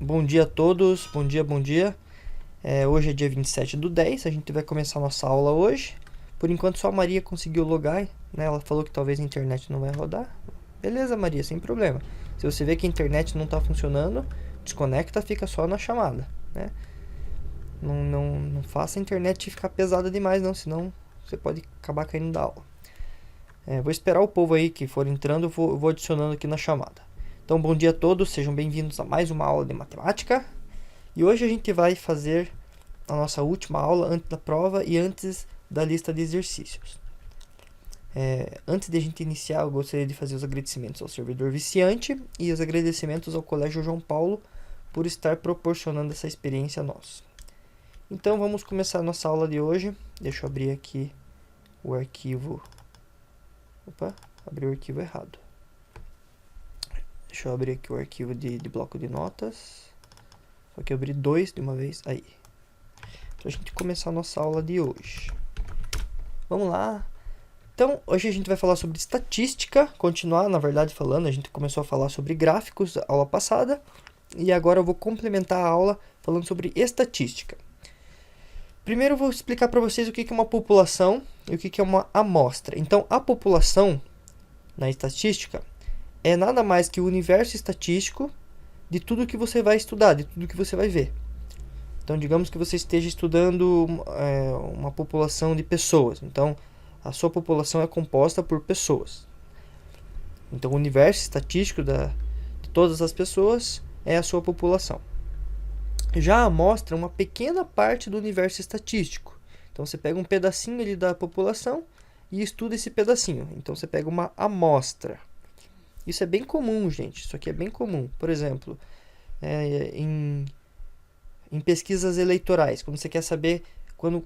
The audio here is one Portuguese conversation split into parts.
Bom dia a todos, bom dia, bom dia. Hoje é dia 27/10, a gente vai começar a nossa aula hoje. Por enquanto só a Maria conseguiu logar, né? Ela falou que talvez a internet não vai rodar. Beleza, Maria, sem problema. Se você vê que a internet não está funcionando, desconecta, fica só na chamada, né? Não faça a internet ficar pesada demais não, senão você pode acabar caindo da aula. Vou esperar o povo aí que for entrando, eu vou adicionando aqui na chamada. Então, bom dia a todos, sejam bem-vindos a mais uma aula de matemática. E hoje a gente vai fazer a nossa última aula antes da prova e antes da lista de exercícios. Antes de a gente iniciar, eu gostaria de fazer os agradecimentos ao servidor viciante e os agradecimentos ao Colégio João Paulo por estar proporcionando essa experiência a nós. Então, vamos começar a nossa aula de hoje. Deixa eu abrir aqui o arquivo. Opa, abri o arquivo errado. Deixa eu abrir aqui o arquivo de bloco de notas. Só que eu abri dois de uma vez. Aí. Pra gente começar a nossa aula de hoje. Vamos lá. Então, hoje a gente vai falar sobre estatística. Continuar, na verdade, falando. A gente começou a falar sobre gráficos na aula passada. E agora eu vou complementar a aula falando sobre estatística. Primeiro eu vou explicar para vocês o que é uma população e o que é uma amostra. Então, a população, na estatística, é nada mais que o universo estatístico de tudo que você vai estudar, de tudo que você vai ver. Então, digamos que você esteja estudando uma população de pessoas. Então, a sua população é composta por pessoas. Então, o universo estatístico de todas as pessoas é a sua população. Já a amostra é uma pequena parte do universo estatístico. Então, você pega um pedacinho ali da população e estuda esse pedacinho. Então, você pega uma amostra. Isso é bem comum, gente. Isso aqui é bem comum. Por exemplo, em pesquisas eleitorais, quando você quer saber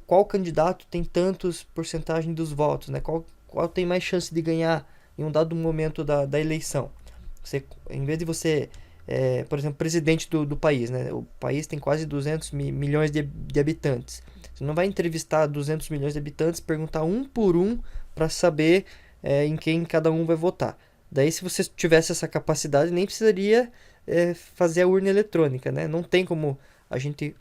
qual candidato tem tantos porcentagem dos votos, né? Qual tem mais chance de ganhar em um dado momento da eleição. Em vez de você, por exemplo, presidente do país, né? O país tem quase 200 milhões de habitantes. Você não vai entrevistar 200 milhões de habitantes, perguntar um por um para saber em quem cada um vai votar. Daí, se você tivesse essa capacidade, nem precisaria fazer a urna eletrônica, né? Não tem como a gente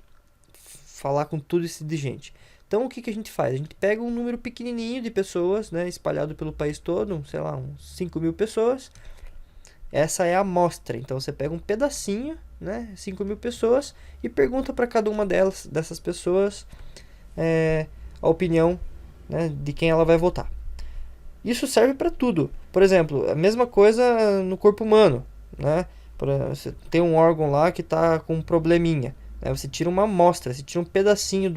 falar com tudo isso de gente. Então, o que a gente faz? A gente pega um número pequenininho de pessoas, né, espalhado pelo país todo, sei lá, uns 5.000 pessoas. Essa é a amostra. Então, você pega um pedacinho, né, 5.000 pessoas, e pergunta para cada uma dessas pessoas a opinião, né, de quem ela vai votar. Isso serve para tudo. Por exemplo, a mesma coisa no corpo humano, né? Você tem um órgão lá que está com um probleminha, né? Você tira uma amostra, você tira um pedacinho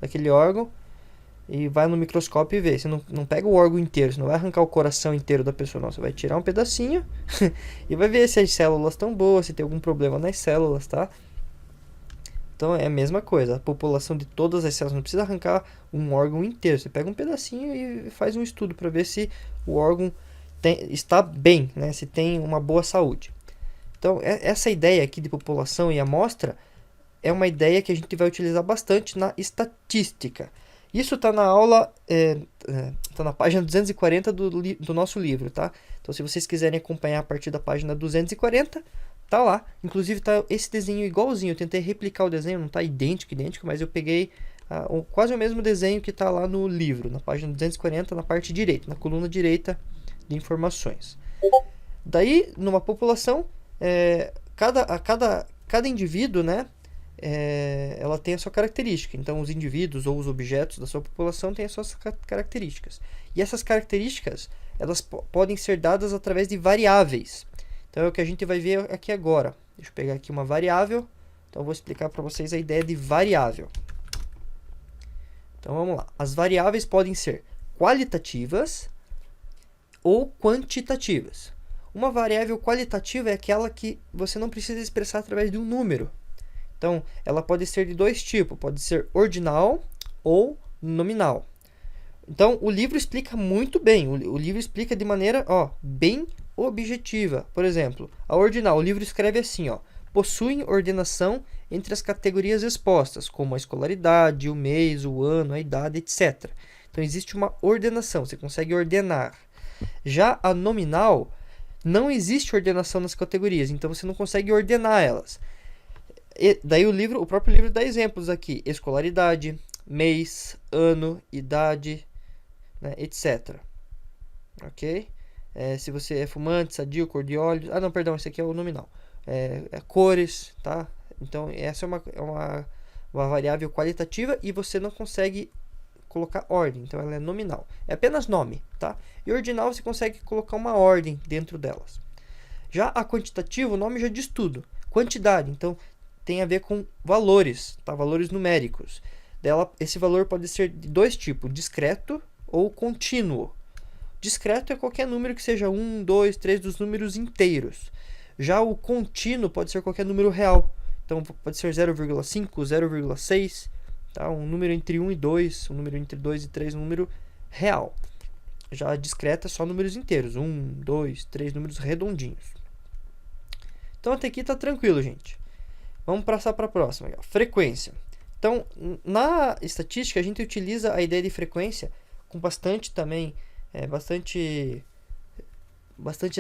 daquele órgão e vai no microscópio e vê. Você não pega o órgão inteiro, você não vai arrancar o coração inteiro da pessoa, não. Você vai tirar um pedacinho e vai ver se as células estão boas, se tem algum problema nas células, tá? Então é a mesma coisa, a população de todas as células, não precisa arrancar um órgão inteiro, você pega um pedacinho e faz um estudo para ver se o órgão está bem, né? Se tem uma boa saúde. Então essa ideia aqui de população e amostra é uma ideia que a gente vai utilizar bastante na estatística. Isso está na aula, está na página 240 do nosso livro, tá? Então se vocês quiserem acompanhar a partir da página 240, tá lá. Inclusive tá esse desenho igualzinho. Eu tentei replicar o desenho, não tá idêntico, mas eu peguei quase o mesmo desenho que tá lá no livro, na página 240, na parte direita, na coluna direita de informações. Daí, numa população, cada indivíduo, né, ela tem a sua característica. Então, os indivíduos ou os objetos da sua população têm as suas características. E essas características, elas podem ser dadas através de variáveis. Então é o que a gente vai ver aqui agora. Deixa eu pegar aqui uma variável. Então eu vou explicar para vocês a ideia de variável. Então vamos lá. As variáveis podem ser qualitativas ou quantitativas. Uma variável qualitativa é aquela que você não precisa expressar através de um número. Então ela pode ser de dois tipos. Pode ser ordinal ou nominal. Então o livro explica muito bem. O livro explica de maneira bem objetiva. Por exemplo, a ordinal, o livro escreve assim, possuem ordenação entre as categorias expostas, como a escolaridade, o mês, o ano, a idade, etc. Então existe uma ordenação, você consegue ordenar. Já a nominal, não existe ordenação nas categorias, então você não consegue ordenar elas. daí o próprio livro dá exemplos aqui: escolaridade, mês, ano, idade, né, etc. Ok? Se você é fumante, sadio, cor de olhos... Ah, não, perdão, esse aqui é o nominal. Cores, tá? Então, essa é uma variável qualitativa e você não consegue colocar ordem, então ela é nominal. É apenas nome, tá? E ordinal você consegue colocar uma ordem dentro delas. Já a quantitativa, o nome já diz tudo. Quantidade, então tem a ver com valores, tá? Valores numéricos. Esse valor pode ser de dois tipos, discreto ou contínuo. Discreto é qualquer número que seja 1, 2, 3 dos números inteiros. Já o contínuo pode ser qualquer número real. Então pode ser 0,5, 0,6, tá? Um número entre 1 e 2, um número entre 2 e 3, um número real. Já a discreta é só números inteiros, 1, 2, 3 números redondinhos. Então até aqui tá tranquilo, gente. Vamos passar para a próxima. Frequência. Então, na estatística, a gente utiliza a ideia de frequência com bastante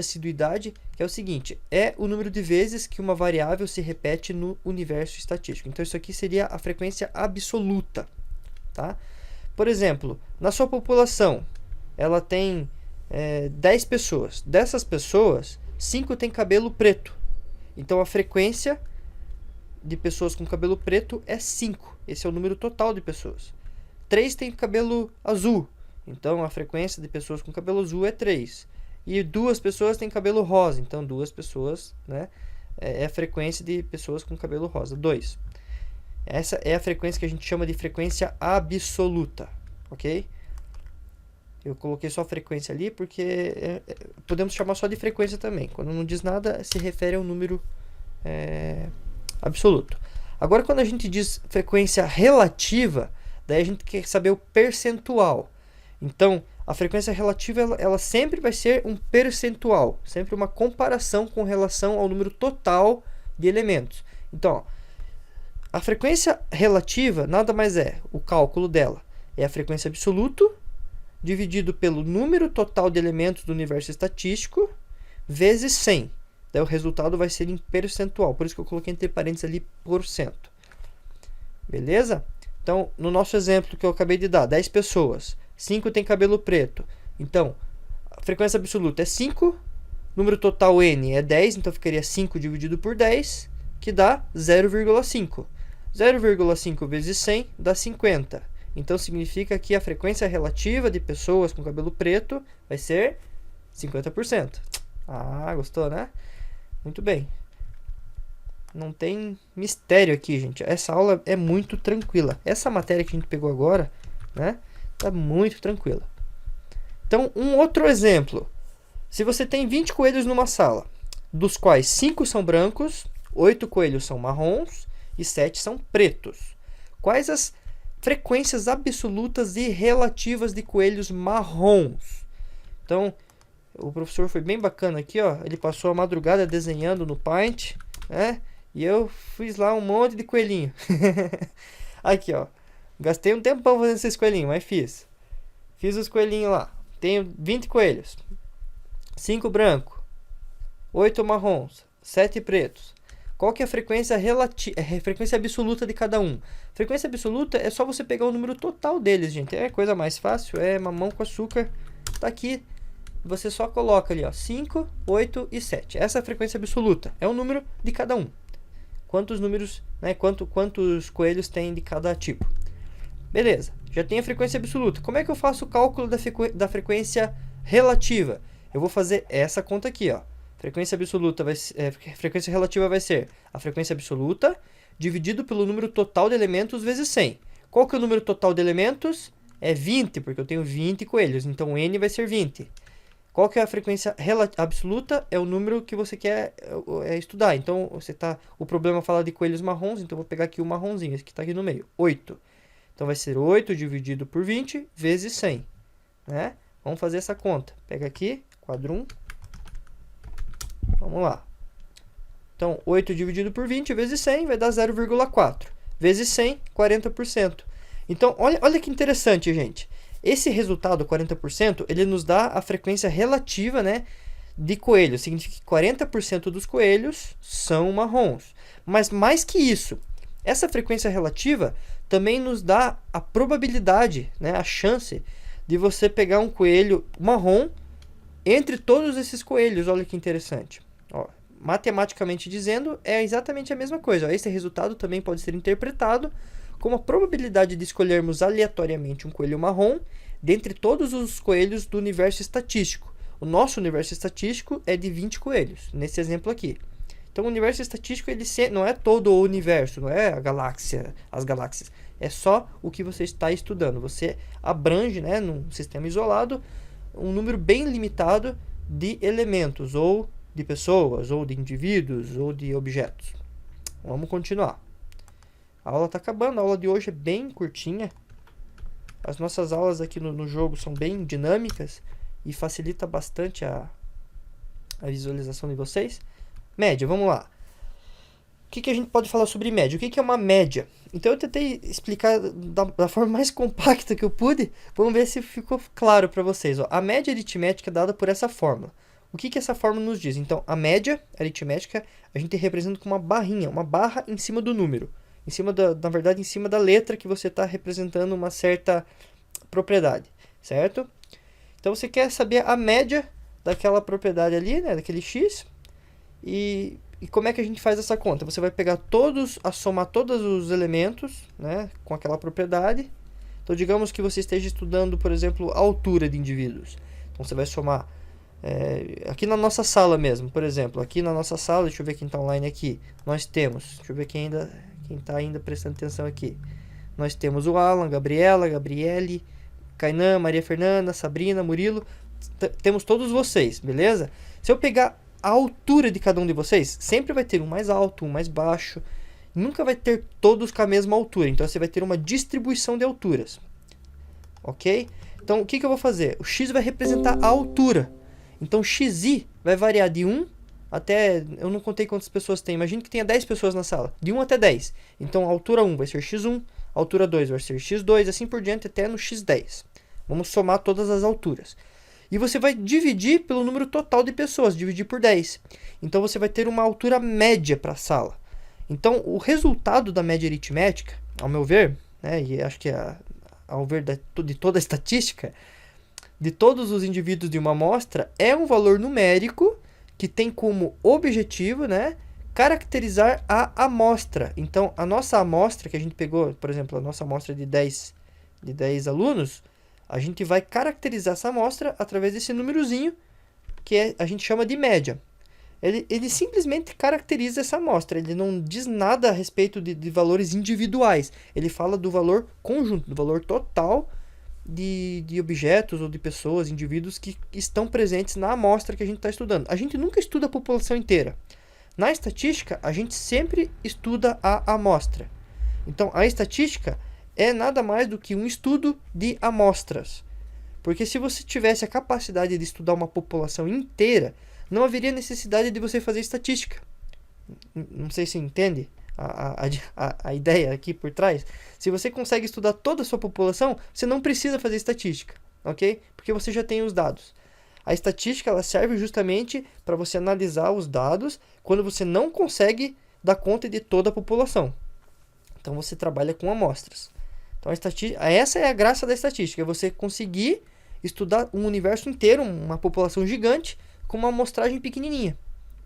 assiduidade, que é o seguinte: é o número de vezes que uma variável se repete no universo estatístico. Então, isso aqui seria a frequência absoluta, tá? Por exemplo, na sua população, ela tem 10 pessoas. Dessas pessoas, 5 têm cabelo preto. Então, a frequência de pessoas com cabelo preto é 5. Esse é o número total de pessoas. 3 têm cabelo azul. Então, a frequência de pessoas com cabelo azul é 3. E 2 pessoas têm cabelo rosa. Então, 2 pessoas, né, é a frequência de pessoas com cabelo rosa, 2. Essa é a frequência que a gente chama de frequência absoluta, ok? Eu coloquei só a frequência ali porque podemos chamar só de frequência também. Quando não diz nada, se refere ao número absoluto. Agora, quando a gente diz frequência relativa, daí a gente quer saber o percentual. Então, a frequência relativa ela sempre vai ser um percentual, sempre uma comparação com relação ao número total de elementos. Então, a frequência relativa nada mais é, o cálculo dela é a frequência absoluto dividido pelo número total de elementos do universo estatístico vezes 100. Daí o resultado vai ser em percentual, por isso que eu coloquei entre parênteses ali %. Beleza? Então, no nosso exemplo que eu acabei de dar, 10 pessoas, 5 tem cabelo preto. Então, a frequência absoluta é 5, número total n é 10, então ficaria 5 dividido por 10, que dá 0,5. 0,5 vezes 100 dá 50. Então, significa que a frequência relativa de pessoas com cabelo preto vai ser 50%. Ah, gostou, né? Muito bem. Não tem mistério aqui, gente. Essa aula é muito tranquila. Essa matéria que a gente pegou agora, né, tá muito tranquila. Então, um outro exemplo. Se você tem 20 coelhos numa sala, dos quais 5 são brancos, 8 coelhos são marrons e 7 são pretos. Quais as frequências absolutas e relativas de coelhos marrons? Então, o professor foi bem bacana aqui, ó. Ele passou a madrugada desenhando no Paint, né? E eu fiz lá um monte de coelhinho. Aqui, ó. Gastei um tempão fazendo esses coelhinhos, mas fiz. Fiz os coelhinhos lá. Tenho 20 coelhos. 5 brancos, 8 marrons, 7 pretos. Qual que é a frequência frequência absoluta de cada um? Frequência absoluta é só você pegar o número total deles, gente. É coisa mais fácil, é mamão com açúcar. Tá aqui. Você só coloca ali, ó, 5, 8 e 7. Essa é a frequência absoluta. É o número de cada um. Quantos números, né, quantos coelhos tem de cada tipo. Beleza, já tem a frequência absoluta. Como é que eu faço o cálculo da frequência relativa? Eu vou fazer essa conta aqui, ó. Frequência relativa vai ser a frequência absoluta dividido pelo número total de elementos vezes 100. Qual que é o número total de elementos? É 20, porque eu tenho 20 coelhos. Então, n vai ser 20. Qual que é a frequência absoluta? É o número que você quer estudar. Então, o problema fala de coelhos marrons, então eu vou pegar aqui o marronzinho, esse que está aqui no meio, 8. Então, vai ser 8 dividido por 20 vezes 100. Né? Vamos fazer essa conta. Pega aqui, quadro 1. Vamos lá. Então, 8 dividido por 20 vezes 100 vai dar 0,4. Vezes 100, 40%. Então, olha que interessante, gente. Esse resultado, 40%, ele nos dá a frequência relativa, né, de coelhos. Significa que 40% dos coelhos são marrons. Mas mais que isso, essa frequência relativa também nos dá a probabilidade, né, a chance de você pegar um coelho marrom entre todos esses coelhos. Olha que interessante. Ó, matematicamente dizendo, é exatamente a mesma coisa. Ó, esse resultado também pode ser interpretado como a probabilidade de escolhermos aleatoriamente um coelho marrom dentre todos os coelhos do universo estatístico. O nosso universo estatístico é de 20 coelhos, nesse exemplo aqui. Então, o universo estatístico ele não é todo o universo, não é a galáxia, as galáxias. É só o que você está estudando. Você abrange, né, num sistema isolado, um número bem limitado de elementos, ou de pessoas, ou de indivíduos, ou de objetos. Vamos continuar. A aula está acabando, a aula de hoje é bem curtinha. As nossas aulas aqui no jogo são bem dinâmicas e facilita bastante a visualização de vocês. Média, vamos lá. O que a gente pode falar sobre média? O que é uma média? Então eu tentei explicar da forma mais compacta que eu pude. Vamos ver se ficou claro para vocês. Ó, a média aritmética é dada por essa fórmula. O que essa fórmula nos diz? Então, a média aritmética a gente representa com uma barrinha, uma barra em cima do número. Em cima na verdade, em cima da letra que você está representando uma certa propriedade, certo? Então, você quer saber a média daquela propriedade ali, né, daquele x, e como é que a gente faz essa conta? Você vai pegar somar todos os elementos, né, com aquela propriedade. Então, digamos que você esteja estudando, por exemplo, a altura de indivíduos. Então, você vai somar, aqui na nossa sala mesmo, por exemplo, aqui na nossa sala, deixa eu ver quem está online aqui, nós temos, deixa eu ver quem está ainda prestando atenção aqui. Nós temos o Alan, Gabriela, Gabriele, Kainan, Maria Fernanda, Sabrina, Murilo. Temos todos vocês, beleza? Se eu pegar a altura de cada um de vocês, sempre vai ter um mais alto, um mais baixo. Nunca vai ter todos com a mesma altura. Então, você vai ter uma distribuição de alturas. Ok? Então, o que eu vou fazer? O x vai representar a altura. Então, xi vai variar de 1 até... Eu não contei quantas pessoas tem. Imagina que tenha 10 pessoas na sala. De 1 até 10. Então, a altura 1 vai ser x1. A altura 2 vai ser x2. Assim por diante até no x10. Vamos somar todas as alturas. E você vai dividir pelo número total de pessoas, dividir por 10. Então, você vai ter uma altura média para a sala. Então, o resultado da média aritmética, ao meu ver, né, e acho que ao ver de toda a estatística, de todos os indivíduos de uma amostra, é um valor numérico que tem como objetivo, né, caracterizar a amostra. Então, a nossa amostra que a gente pegou, por exemplo, a nossa amostra de 10 alunos, a gente vai caracterizar essa amostra através desse númerozinho que a gente chama de média. Ele simplesmente caracteriza essa amostra, ele não diz nada a respeito de valores individuais. Ele fala do valor conjunto, do valor total de objetos ou de pessoas, indivíduos que estão presentes na amostra que a gente está estudando. A gente nunca estuda a população inteira. Na estatística, a gente sempre estuda a amostra. Então, a estatística é nada mais do que um estudo de amostras. Porque se você tivesse a capacidade de estudar uma população inteira, não haveria necessidade de você fazer estatística. Não sei se entende a ideia aqui por trás. Se você consegue estudar toda a sua população, você não precisa fazer estatística, ok? Porque você já tem os dados. A estatística ela serve justamente para você analisar os dados quando você não consegue dar conta de toda a população. Então você trabalha com amostras. Então essa é a graça da estatística, é você conseguir estudar um universo inteiro, uma população gigante, com uma amostragem pequenininha.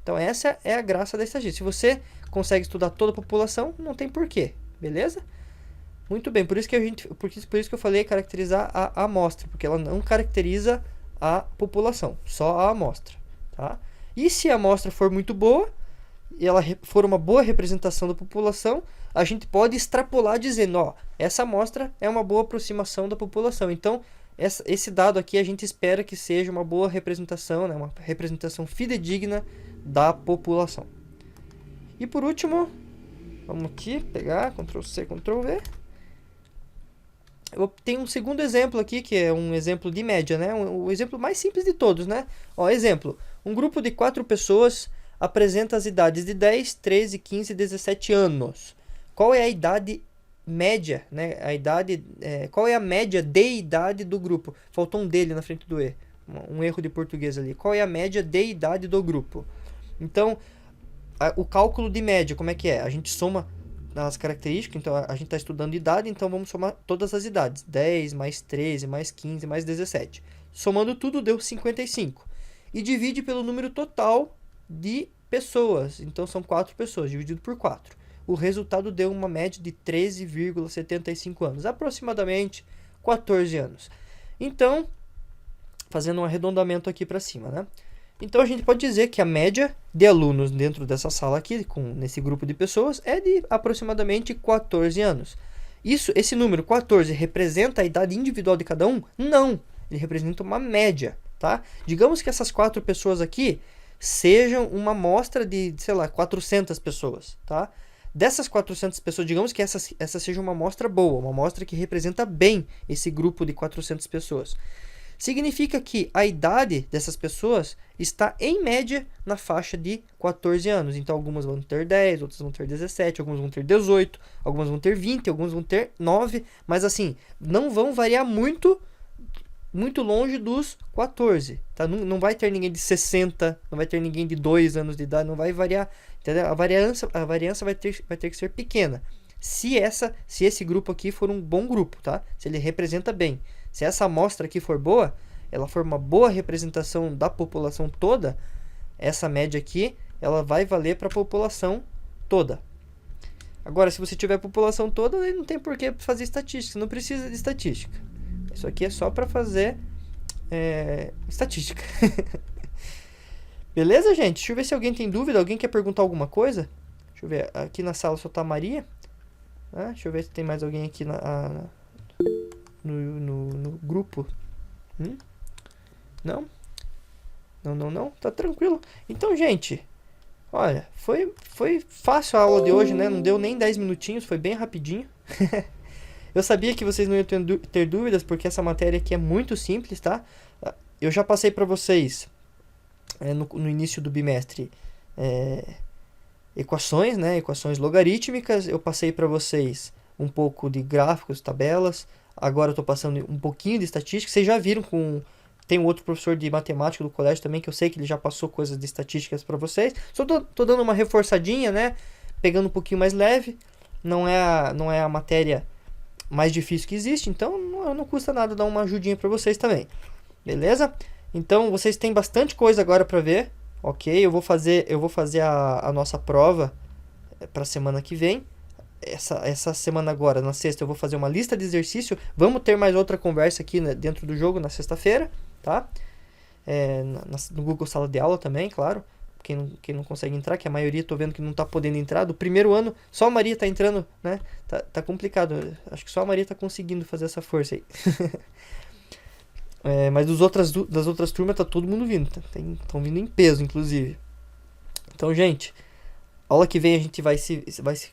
Então essa é a graça da estatística. Se você consegue estudar toda a população, não tem porquê, beleza? Muito bem, por isso que eu falei caracterizar a amostra, porque ela não caracteriza a população, só a amostra, tá? E se a amostra for muito boa, e ela for uma boa representação da população, a gente pode extrapolar dizendo, ó, essa amostra é uma boa aproximação da população. Então, esse dado aqui a gente espera que seja uma boa representação, né, uma representação fidedigna da população. E por último, vamos aqui pegar, Ctrl+C, Ctrl+V. Eu tenho um segundo exemplo aqui, que é um exemplo de média, né? O exemplo mais simples de todos, né? Ó, exemplo, um grupo de 4 pessoas apresenta as idades de 10, 13, 15 e 17 anos. Qual é a idade média, né? Qual é a média de idade do grupo? Faltou um dele na frente do E. Um erro de português ali. Qual é a média de idade do grupo? Então, o cálculo de média, como é que é? A gente soma as características, então a gente está estudando idade, então vamos somar todas as idades. 10, mais 13, mais 15, mais 17. Somando tudo deu 55. E divide pelo número total de pessoas. Então são 4 pessoas, dividido por 4. O resultado deu uma média de 13,75 anos, aproximadamente 14 anos. Então, fazendo um arredondamento aqui para cima, né? Então a gente pode dizer que a média de alunos dentro dessa sala aqui, nesse grupo de pessoas, é de aproximadamente 14 anos. Esse número 14 representa a idade individual de cada um? Não, ele representa uma média, tá? Digamos que essas 4 pessoas aqui sejam uma amostra de, sei lá, 400 pessoas, tá? Dessas 400 pessoas, digamos que essa seja uma amostra boa, uma amostra que representa bem esse grupo de 400 pessoas. Significa que a idade dessas pessoas está, em média, na faixa de 14 anos. Então, algumas vão ter 10, outras vão ter 17, algumas vão ter 18, algumas vão ter 20, algumas vão ter 9. Mas, assim, não vão variar muito longe dos 14. Tá? Não vai ter ninguém de 60, não vai ter ninguém de 2 anos de idade, não vai variar. Entendeu? A variância vai ter que ser pequena. Se esse grupo aqui for um bom grupo, tá? Se ele representa bem. Se essa amostra aqui for boa, ela for uma boa representação da população toda, essa média aqui, ela vai valer para a população toda. Agora, se você tiver a população toda, não tem por que fazer estatística, não precisa de estatística. Isso aqui é só para fazer estatística. Beleza, gente? Deixa eu ver se alguém tem dúvida, alguém quer perguntar alguma coisa? Deixa eu ver, aqui na sala só tá a Maria. Deixa eu ver se tem mais alguém aqui no grupo. Não? Não? Tá tranquilo. Então, gente, olha, foi fácil a aula de hoje, né? Não deu nem 10 minutinhos, foi bem rapidinho. Eu sabia que vocês não iam ter dúvidas, porque essa matéria aqui é muito simples, tá? Eu já passei para vocês, no início do bimestre, equações, né? Equações logarítmicas. Eu passei para vocês um pouco de gráficos, tabelas. Agora eu estou passando um pouquinho de estatística. Vocês já viram tem um outro professor de matemática do colégio também, que eu sei que ele já passou coisas de estatísticas para vocês. Só tô dando uma reforçadinha, né? Pegando um pouquinho mais leve. Não é a matéria mais difícil que existe, então não custa nada dar uma ajudinha para vocês também. Beleza? Então vocês têm bastante coisa agora para ver. Ok? Eu vou fazer a nossa prova para a semana que vem. Essa semana agora, na sexta, eu vou fazer uma lista de exercício. Vamos ter mais outra conversa aqui, né, dentro do jogo na sexta-feira, tá? No Google Sala de Aula também, claro. Quem não consegue entrar, que a maioria tô vendo que não tá podendo entrar. Do primeiro ano, só a Maria tá entrando, né? Tá complicado. Acho que só a Maria tá conseguindo fazer essa força aí. Mas das outras turmas tá todo mundo vindo. Estão vindo em peso, inclusive. Então, gente, aula que vem a gente vai se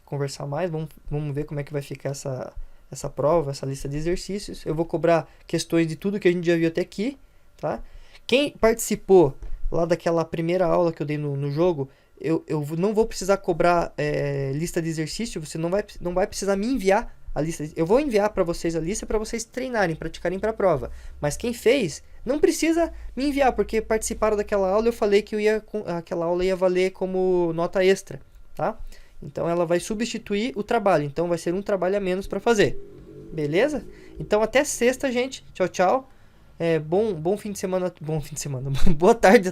conversar mais. Vamos ver como é que vai ficar essa prova, essa lista de exercícios. Eu vou cobrar questões de tudo que a gente já viu até aqui, tá? Quem participou lá daquela primeira aula que eu dei no jogo, eu não vou precisar cobrar lista de exercício. Você não vai precisar me enviar a lista. Eu vou enviar para vocês a lista para vocês treinarem, praticarem para a prova. Mas quem fez, não precisa me enviar, porque participaram daquela aula. Eu falei que aquela aula ia valer como nota extra, tá? Então ela vai substituir o trabalho. Então vai ser um trabalho a menos para fazer. Beleza? Então até sexta, gente. Tchau, tchau. Bom fim de semana. Bom fim de semana. Boa tarde.